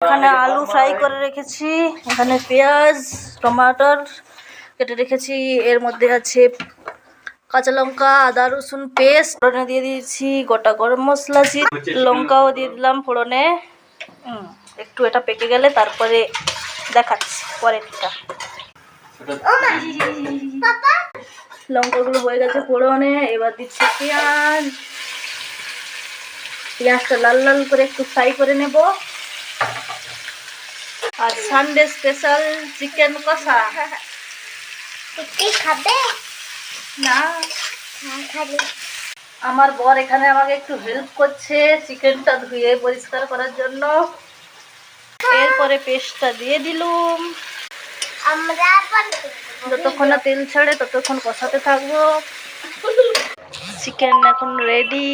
এখানে আলু ফ্রাই করে রেখেছি, এখানে পেঁয়াজ টমাটোর কেটে রেখেছি, এর মধ্যে আছে কাঁচা লঙ্কা আদা রসুন পেস্ট, ফোড়নে দিয়ে দিয়েছি গোটা গরম মশলা, লঙ্কাও দিয়ে দিলাম ফোড়নে। একটু এটা পেকে গেলে তারপরে দেখাচ্ছি পরেরটা। লঙ্কাগুলো হয়ে গেছে ফোড়নে, এবার দিচ্ছি পেঁয়াজ। পেঁয়াজটা লাল লাল করে একটু ফ্রাই করে নেব। আর সানডে স্পেশাল চিকেন কষা। খাবে না আমার বর এখানে আমাকে একটু হেল্প করছে চিকেনটা ধুয়ে পরিষ্কার করার জন্য। এরপরে পেস্টটা দিয়ে দিলুম। আমরা যতক্ষণ না তেল ছাড়ে ততক্ষণ কষাতে থাকবো। চিকেন এখন রেডি।